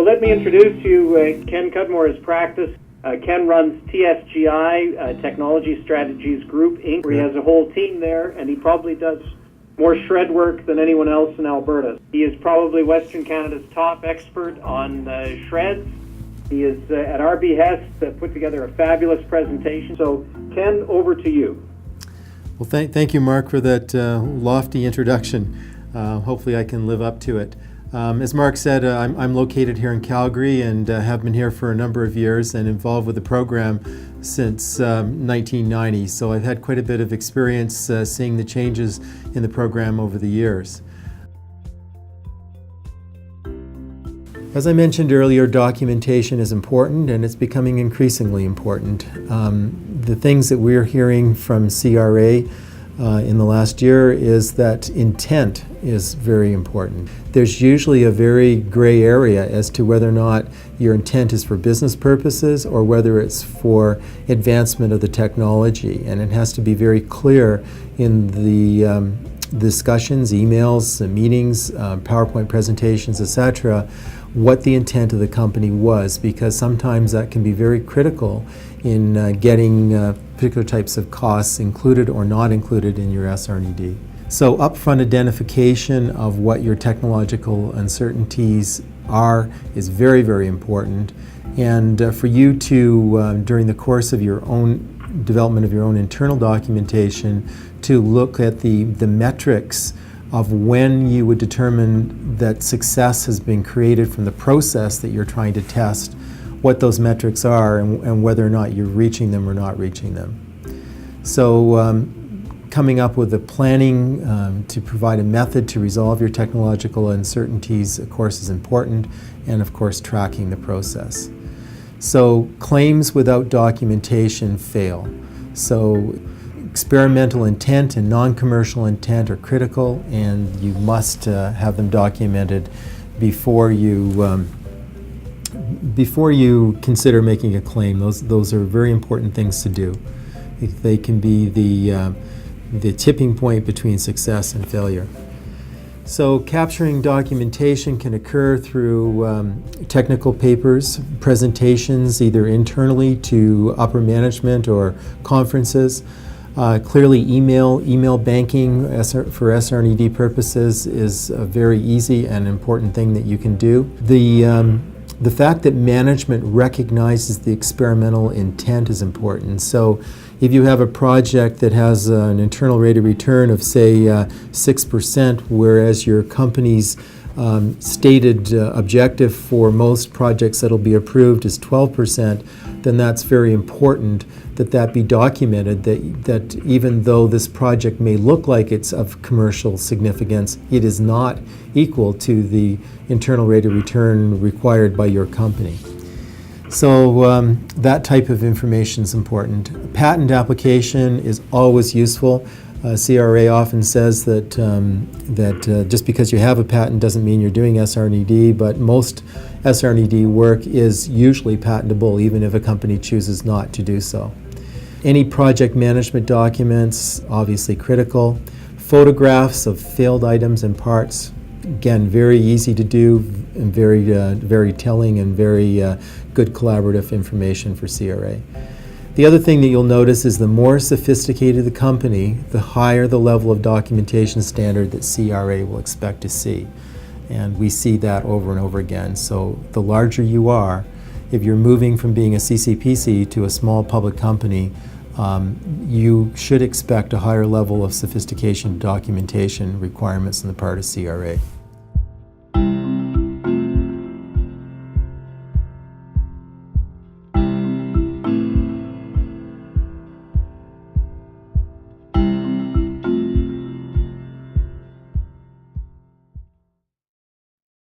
let me introduce you Ken Cudmore's practice. Ken runs TSGI Technology Strategies Group, Inc., where he has a whole team there, and he probably does more shred work than anyone else in Alberta. He is probably Western Canada's top expert on shreds. He is, at our behest, put together a fabulous presentation. So, Ken, over to you. Well, thank you, Mark, for that lofty introduction. Hopefully I can live up to it. As Mark said, I'm located here in Calgary and have been here for a number of years and involved with the program since 1990. So I've had quite a bit of experience seeing the changes in the program over the years. As I mentioned earlier, documentation is important, and it's becoming increasingly important. The things that we're hearing from CRA in the last year is that intent is very important. There's usually a very gray area as to whether or not your intent is for business purposes or whether it's for advancement of the technology, and it has to be very clear in the discussions, emails, meetings, PowerPoint presentations, etc., what the intent of the company was, because sometimes that can be very critical in getting particular types of costs included or not included in your SR&ED. So upfront identification of what your technological uncertainties are is very, very important. And for you to, during the course of your own development of your own internal documentation, to look at the metrics of when you would determine that success has been created from the process that you're trying to test, what those metrics are, and whether or not you're reaching them or not reaching them. So coming up with a planning to provide a method to resolve your technological uncertainties, of course, is important, and of course tracking the process. So claims without documentation fail. So experimental intent and non-commercial intent are critical, and you must have them documented before you consider making a claim. Those are very important things to do. They can be the tipping point between success and failure. So capturing documentation can occur through technical papers, presentations, either internally to upper management or conferences. Clearly, email banking for SR&ED purposes is a very easy and important thing that you can do. The fact that management recognizes the experimental intent is important. So if you have a project that has an internal rate of return of, say, 6%, whereas your company's stated objective for most projects that will be approved is 12%, then that's very important that be documented, that even though this project may look like it's of commercial significance, it is not equal to the internal rate of return required by your company. So that type of information is important. A patent application is always useful. CRA often says that just because you have a patent doesn't mean you're doing SR&ED, but most SR&ED work is usually patentable, even if a company chooses not to do so. Any project management documents, obviously critical. Photographs of failed items and parts, again, very easy to do and very telling and very good collaborative information for CRA. The other thing that you'll notice is the more sophisticated the company, the higher the level of documentation standard that CRA will expect to see. And we see that over and over again. So the larger you are, if you're moving from being a CCPC to a small public company, you should expect a higher level of sophistication documentation requirements on the part of CRA.